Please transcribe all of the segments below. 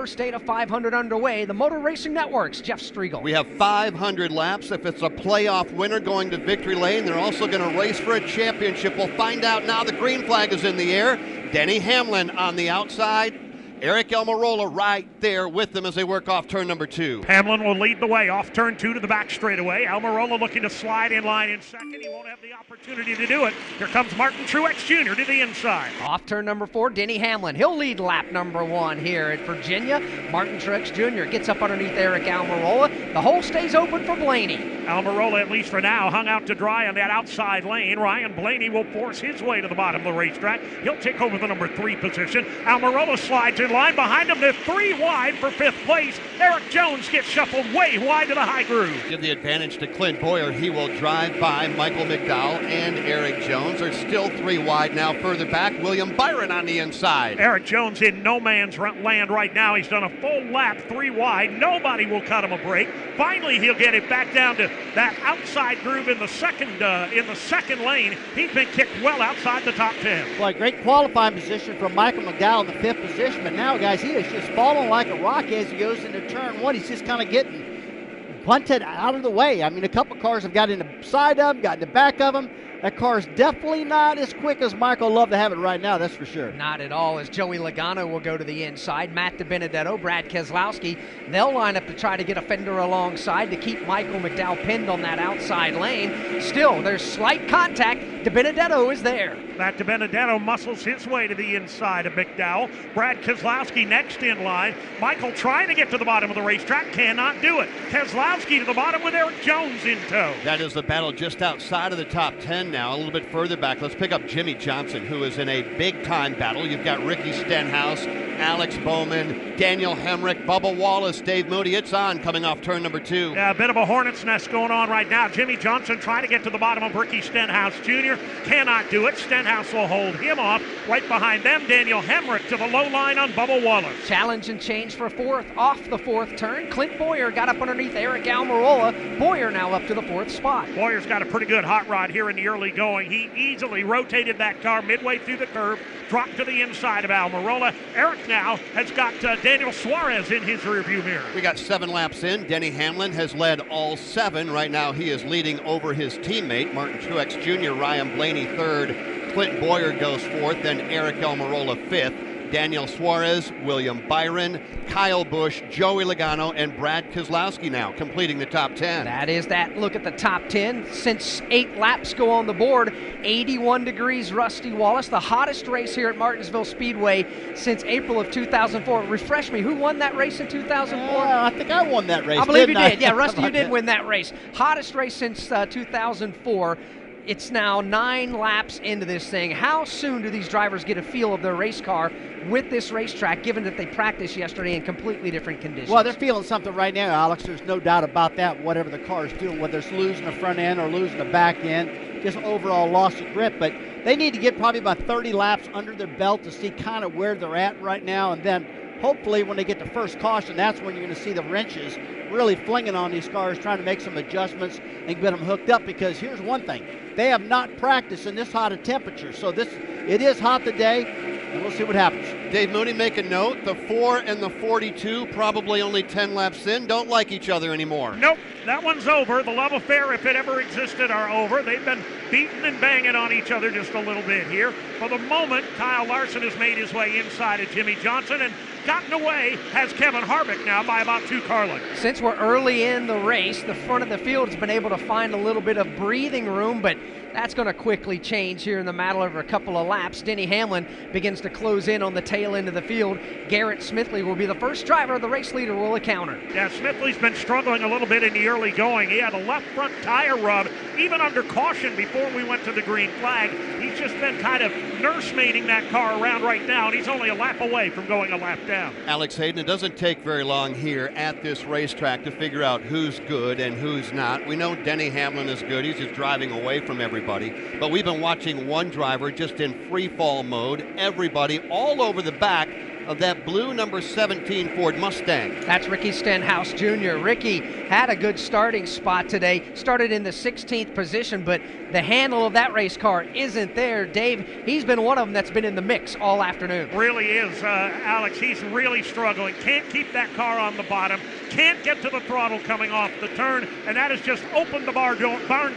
first day to 500 underway. The Motor Racing Network's Jeff Striegel. We have 500 laps. If it's a playoff winner going to victory lane, they're also going to race for a championship. We'll find out now. The green flag is in the air. Denny Hamlin on the outside. Eric Almirola right there with them as they work off turn number 2. Hamlin will lead the way off turn 2 to the back straightaway. Almirola looking to slide in line in second. He won't have the opportunity to do it. Here comes Martin Truex Jr. to the inside. Off turn number 4, Denny Hamlin. He'll lead lap number 1 here at Virginia. Martin Truex Jr. gets up underneath Eric Almirola. The hole stays open for Blaney. Almirola, at least for now, hung out to dry on that outside lane. Ryan Blaney will force his way to the bottom of the racetrack. He'll take over the number 3 position. Almirola slides in line behind him. They're 3 wide for 5th place. Eric Jones gets shuffled way wide to the high groove. Give the advantage to Clint Boyer. He will drive by Michael McDowell and Eric Jones. They're still 3 wide now. Further back, William Byron on the inside. Eric Jones in no man's land right now. He's done a full lap 3 wide. Nobody will cut him a break. Finally, he'll get it back down to that outside groove in the second lane. He's been kicked well outside the top 10. Boy, great qualifying position from Michael McDowell in the 5th position. But now, guys, he is just falling like a rock as he goes into turn 1. He's just kind of getting punted out of the way. I mean, a couple cars have got in the side of him, got in the back of him. That car's definitely not as quick as Michael would love to have it right now, that's for sure. Not at all, as Joey Logano will go to the inside. Matt DiBenedetto, Brad Keselowski, they'll line up to try to get a fender alongside to keep Michael McDowell pinned on that outside lane. Still, there's slight contact. DiBenedetto is there. Matt DiBenedetto muscles his way to the inside of McDowell. Brad Keselowski next in line. Michael trying to get to the bottom of the racetrack, cannot do it. Keselowski to the bottom with Eric Jones in tow. That is the battle just outside of the top 10 now, a little bit further back. Let's pick up Jimmy Johnson, who is in a big-time battle. You've got Ricky Stenhouse, Alex Bowman, Daniel Hemrick, Bubba Wallace, Dave Moody. It's on coming off turn number 2. Yeah, a bit of a hornet's nest going on right now. Jimmy Johnson trying to get to the bottom of Ricky Stenhouse Jr. Cannot do it. Stenhouse will hold him off. Right behind them, Daniel Hemrick to the low line on Bubba Wallace. Challenge and change for 4th off the 4th turn. Clint Boyer got up underneath Eric Almirola. Boyer now up to the 4th spot. Boyer's got a pretty good hot rod here in the early going. He easily rotated that car midway through the curve, dropped to the inside of Almirola. Eric now has got Daniel Suarez in his rearview mirror. We got 7 laps in. Denny Hamlin has led all 7. Right now he is leading over his teammate, Martin Truex Jr., Ryan Blaney 3rd. Clint Boyer goes 4th, then Eric Almirola 5th. Daniel Suarez, William Byron, Kyle Busch, Joey Logano, and Brad Keselowski now completing the top 10. That is that look at the top 10. Since 8 laps go on the board, 81 degrees Rusty Wallace, the hottest race here at Martinsville Speedway since April of 2004. Refresh me, who won that race in 2004? I think I won that race, I believe you didn't I? did. Yeah, Rusty, you did win that race. Hottest race since 2004. It's now 9 laps into this thing. How soon do these drivers get a feel of their race car with this racetrack, given that they practiced yesterday in completely different conditions? Well, they're feeling something right now, Alex. There's no doubt about that, whatever the car is doing, whether it's losing the front end or losing the back end, just overall loss of grip. But they need to get probably about 30 laps under their belt to see kind of where they're at right now. And then hopefully when they get the first caution, that's when you're going to see the wrenches really flinging on these cars, trying to make some adjustments and get them hooked up. Because here's one thing, they have not practiced in this hot a temperature. So it is hot today, and we'll see what happens. Dave Moody, make a note, the 4 and the 42, probably only 10 laps in, don't like each other anymore. Nope, that one's over. The love affair, if it ever existed, are over. They've been beating and banging on each other just a little bit here. For the moment, Kyle Larson has made his way inside of Jimmy Johnson and gotten away, has Kevin Harvick now by about 2 car lengths. Since we're early in the race, the front of the field has been able to find a little bit of breathing room, but that's going to quickly change here in the matter of a couple of laps. Denny Hamlin begins to close in on the tail end of the field. Garrett Smithley will be the first driver. The race leader will encounter. Yeah, Smithley's been struggling a little bit in the early going. He had a left front tire rub, even under caution before we went to the green flag. He's just been kind of nursemaiding that car around right now, and he's only a lap away from going a lap down. Alex Hayden, it doesn't take very long here at this racetrack to figure out who's good and who's not. We know Denny Hamlin is good. He's just driving away from everybody. But we've been watching one driver just in free fall mode. Everybody all over the back of that blue number 17 Ford Mustang. That's Ricky Stenhouse Jr. Ricky had a good starting spot today. Started in the 16th position, but the handle of that race car isn't there. Dave, he's been one of them that's been in the mix all afternoon. Really is, Alex. He's really struggling. Can't keep that car on the bottom. Can't get to the throttle coming off the turn, and that has just opened the barn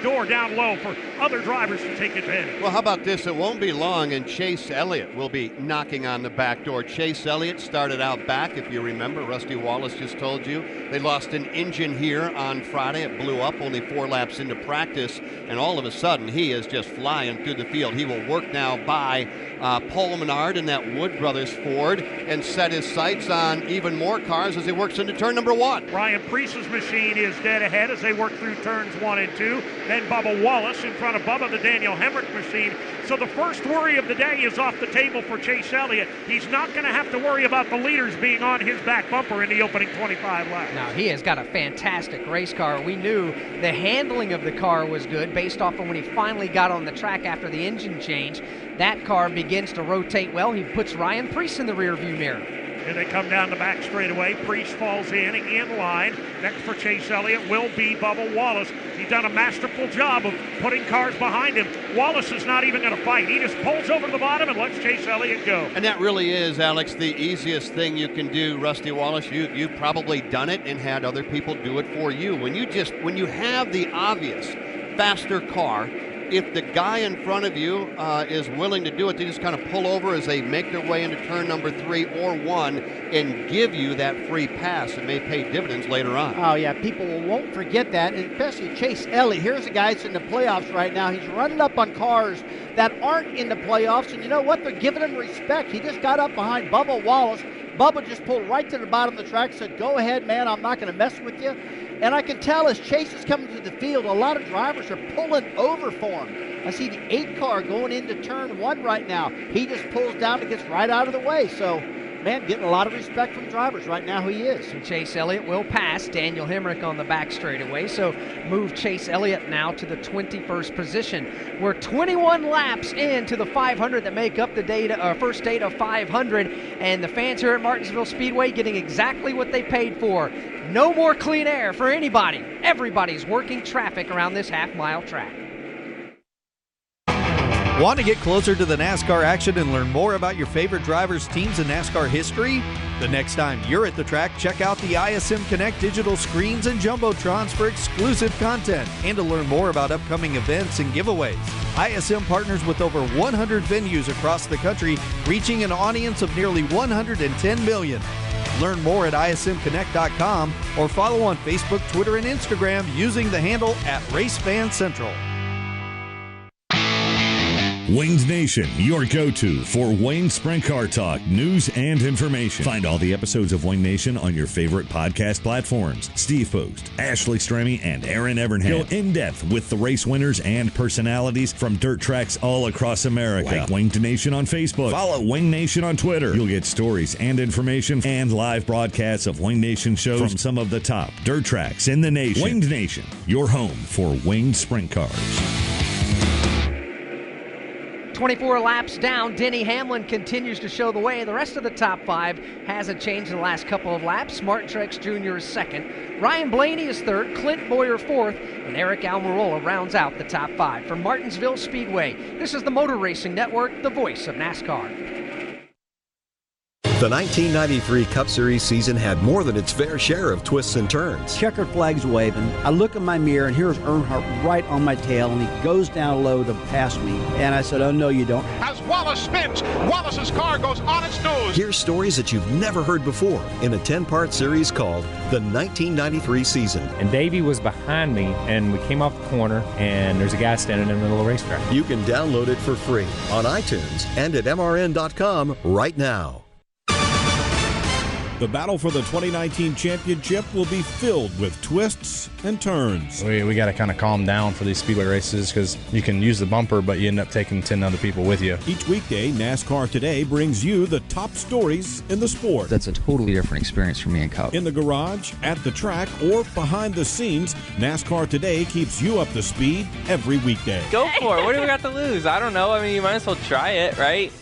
door down low for other drivers to take advantage. Well, how about this? It won't be long, and Chase Elliott will be knocking on the back door. Chase Elliott started out back, if you remember. Rusty Wallace just told you. They lost an engine here on Friday. It blew up only 4 laps into practice, and all of a sudden, he is just flying through the field. He will work now by Paul Menard in that Wood Brothers Ford and set his sights on even more cars as he works into turn number 1. Ryan Preece's machine is dead ahead as they work through turns 1 and 2. Then Bubba Wallace in front of Bubba, the Daniel Hemrick machine. So the first worry of the day is off the table for Chase Elliott. He's not going to have to worry about the leaders being on his back bumper in the opening 25 laps. Now, he has got a fantastic race car. We knew the handling of the car was good based off of when he finally got on the track after the engine change. That car begins to rotate well. He puts Ryan Preece in the rearview mirror. Here they come down the back straightaway. Preece falls in line. Next for Chase Elliott will be Bubba Wallace. He's done a masterful job of putting cars behind him. Wallace is not even going to fight. He just pulls over to the bottom and lets Chase Elliott go. And that really is, Alex, the easiest thing you can do, Rusty Wallace. You've probably done it and had other people do it for you. When you have the obvious faster car, if the guy in front of you is willing to do it, they just kind of pull over as they make their way into turn number 3 or 1 and give you that free pass. It may pay dividends later on. Oh, yeah, people won't forget that, and especially Chase Elliott. Here's a guy that's in the playoffs right now. He's running up on cars that aren't in the playoffs, and you know what? They're giving him respect. He just got up behind Bubba Wallace. Bubba just pulled right to the bottom of the track, said, go ahead, man, I'm not going to mess with you. And I can tell as Chase is coming to the field, a lot of drivers are pulling over for him. I see the 8 car going into turn 1 right now. He just pulls down and gets right out of the way. So, man, getting a lot of respect from drivers right now, who he is. And Chase Elliott will pass Daniel Hemrick on the back straightaway, so move Chase Elliott now to the 21st position. We're 21 laps into the 500 that make up the first date of 500, and the fans here at Martinsville Speedway getting exactly what they paid for. No more clean air for anybody. Everybody's working traffic around this half-mile track. Want to get closer to the NASCAR action and learn more about your favorite drivers, teams, and NASCAR history? The next time you're at the track, check out the ISM Connect digital screens and jumbotrons for exclusive content and to learn more about upcoming events and giveaways. ISM partners with over 100 venues across the country, reaching an audience of nearly 110 million. Learn more at ismconnect.com or follow on Facebook, Twitter, and Instagram using the handle @RaceFanCentral. Winged Nation, your go-to for Wayne Sprint Car Talk, news and information. Find all the episodes of Winged Nation on your favorite podcast platforms. Steve Post, Ashley Stremme, and Aaron Evernhead go in-depth with the race winners and personalities from dirt tracks all across America. Like Winged Nation on Facebook. Follow Winged Nation on Twitter. You'll get stories and information and live broadcasts of Winged Nation shows from some of the top dirt tracks in the nation. Winged Nation, your home for winged sprint cars. 24 laps down, Denny Hamlin continues to show the way. The rest of the top 5 hasn't changed in the last couple of laps. Martin Truex Jr. is 2nd. Ryan Blaney is 3rd. Clint Boyer 4th. And Eric Almirola rounds out the top 5. From Martinsville Speedway, this is the Motor Racing Network, the voice of NASCAR. The 1993 Cup Series season had more than its fair share of twists and turns. Checkered flags waving. I look in my mirror, and here's Earnhardt right on my tail, and he goes down low to pass me. And I said, oh, no, you don't. As Wallace spins, Wallace's car goes on its nose. Hear stories that you've never heard before in a 10-part series called The 1993 Season. And Davey was behind me, and we came off the corner, and there's a guy standing in the middle of the racetrack. You can download it for free on iTunes and at MRN.com right now. The battle for the 2019 championship will be filled with twists and turns. We got to kind of calm down for these speedway races because you can use the bumper, but you end up taking 10 other people with you. Each weekday, NASCAR Today brings you the top stories in the sport. That's a totally different experience for me and Cup. In the garage, at the track, or behind the scenes, NASCAR Today keeps you up to speed every weekday. Go for it. What do we got to lose? I don't know. I mean, you might as well try it, right?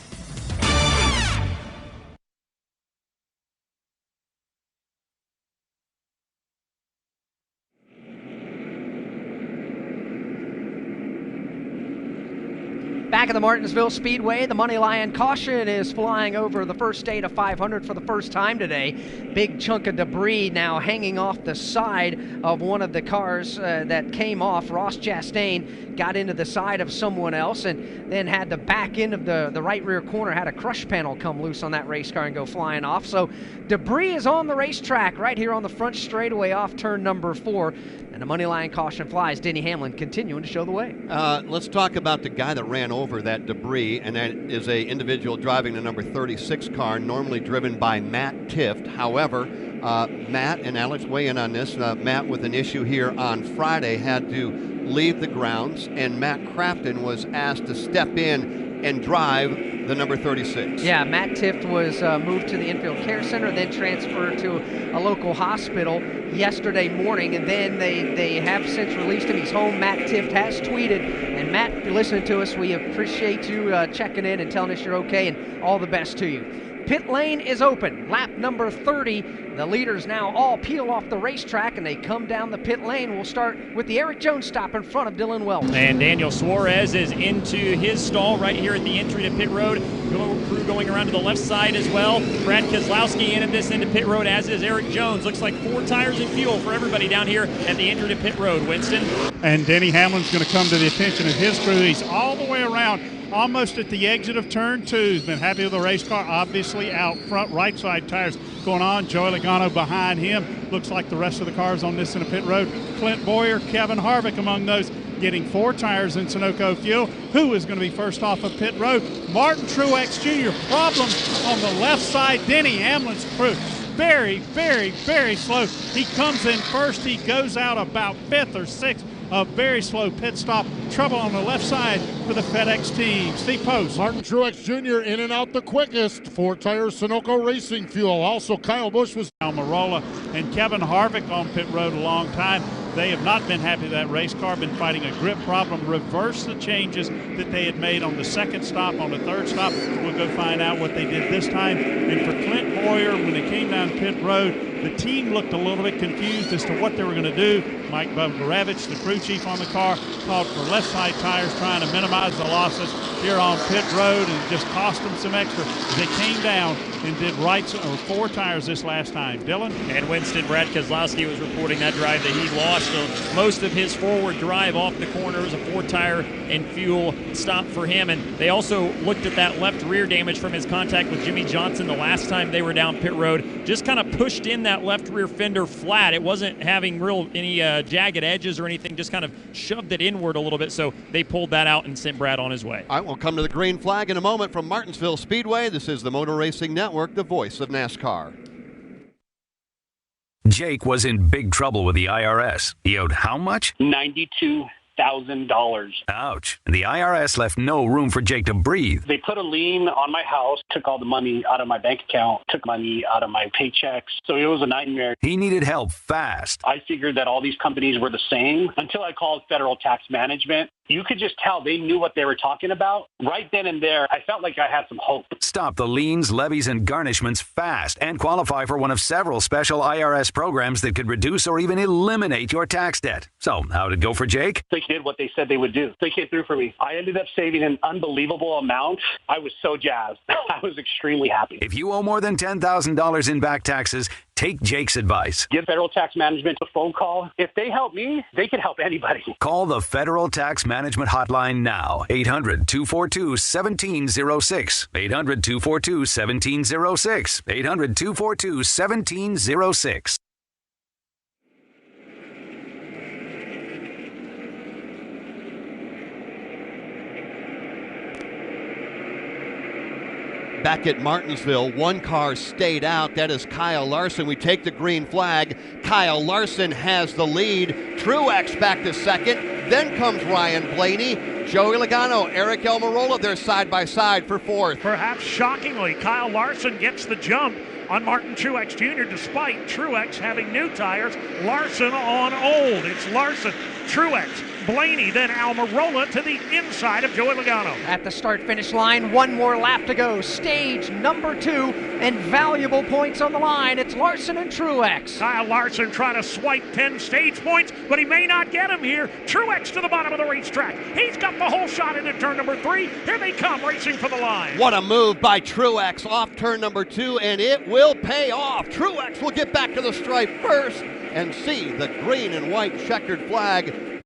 Back at the Martinsville Speedway, the Money Lion Caution is flying over the first state of 500 for the first time today. Big chunk of debris now hanging off the side of one of the cars that came off. Ross Chastain got into the side of someone else and then had the back end of the right rear corner, had a crush panel come loose on that race car and go flying off. So debris is on the racetrack right here on the front straightaway off turn number 4. And the Money Lion Caution flies. Denny Hamlin continuing to show the way. Let's talk about the guy that ran over that debris, and that is a individual driving the number 36 car, normally driven by Matt Tifft. However, Matt and Alex weigh in on this. Matt, with an issue here on Friday, had to leave the grounds, and Matt Crafton was asked to step in and drive the number 36. Yeah, Matt Tifft was moved to the infield care center, then transferred to a local hospital yesterday morning, and then they have since released him. He's home. Matt Tifft has tweeted, and Matt, if you're listening to us, we appreciate you checking in and telling us you're okay, and all the best to you. Pit lane is open. Lap number 30. The leaders now all peel off the racetrack and they come down the pit lane. We'll start with the Eric Jones stop in front of Dylan Welch. And Daniel Suarez is into his stall right here at the entry to pit road. Crew going around to the left side as well. Brad Keselowski in at this end of pit road, as is Eric Jones. Looks like 4 tires and fuel for everybody down here at the entry to pit road. Winston. And Denny Hamlin's going to come to the attention of his crew. He's all the way around, almost at the exit of turn 2. He's been happy with the race car, obviously out front, right side tires going on. Joey Logano behind him. Looks like the rest of the cars on this end of pit road. Clint Boyer, Kevin Harvick among those, getting 4 tires in Sunoco fuel. Who is going to be first off of pit road? Martin Truex Jr. Problem on the left side. Denny Hamlin's crew. Very, very, very slow. He comes in first. He goes out about 5th or 6th. A very slow pit stop. Trouble on the left side for the FedEx team. Steve Post. Martin Truex Jr. in and out the quickest. 4 tires, Sunoco Racing Fuel. Also, Kyle Busch was. Almirola and Kevin Harvick on pit road a long time. They have not been happy with that race car, been fighting a grip problem. Reverse the changes that they had made on the second stop, on the third stop. We'll go find out what they did this time. And for Clint Boyer, when they came down pit road, the team looked a little bit confused as to what they were going to do. Mike Bubgarevich, the crew chief on the car, called for left side tires, trying to minimize the losses here on pit road, and just cost them some extra. They came down and did 4 tires this last time. Dylan? And Winston, Brad Keselowski was reporting that drive that he lost most of his forward drive off the corner. It was a 4 tire and fuel stop for him. And they also looked at that left rear damage from his contact with Jimmy Johnson the last time they were down pit road. Just kind of pushed in that left rear fender flat. It wasn't having any jagged edges or anything, just kind of shoved it inward a little bit. So they pulled that out and sent Brad on his way. All right, we'll come to the green flag in a moment from Martinsville Speedway. This is the Motor Racing Network, the voice of NASCAR. Jake was in big trouble with the IRS. He owed how much? $92,000. Ouch. And the IRS left no room for Jake to breathe. They put a lien on my house, took all the money out of my bank account, took money out of my paychecks. So it was a nightmare. He needed help fast. I figured that all these companies were the same until I called Federal Tax Management. You could just tell they knew what they were talking about. Right then and there, I felt like I had some hope. Stop the liens, levies, and garnishments fast and qualify for one of several special IRS programs that could reduce or even eliminate your tax debt. So, how'd it go for Jake? They did what they said they would do. They came through for me. I ended up saving an unbelievable amount. I was so jazzed. I was extremely happy. If you owe more than $10,000 in back taxes, take Jake's advice. Give Federal Tax Management a phone call. If they help me, they can help anybody. Call the Federal Tax Management Hotline now. 800-242-1706. 800-242-1706. 800-242-1706. Back at Martinsville, 1 car stayed out. That is Kyle Larson. We take the green flag. Kyle Larson has the lead. Truex back to second. Then comes Ryan Blaney. Joey Logano, Eric Almirola, they're side by side for 4th. Perhaps shockingly, Kyle Larson gets the jump on Martin Truex Jr. despite Truex having new tires. Larson on old. It's Larson, Truex, Blaney, then Almirola to the inside of Joey Logano. At the start-finish line, one more lap to go. Stage number 2, and valuable points on the line. It's Larson and Truex. Kyle Larson trying to swipe 10 stage points, but he may not get him here. Truex to the bottom of the racetrack. He's got the whole shot into turn number 3. Here they come, racing for the line. What a move by Truex off turn number 2, and it will pay off. Truex will get back to the stripe first and see the green and white checkered flag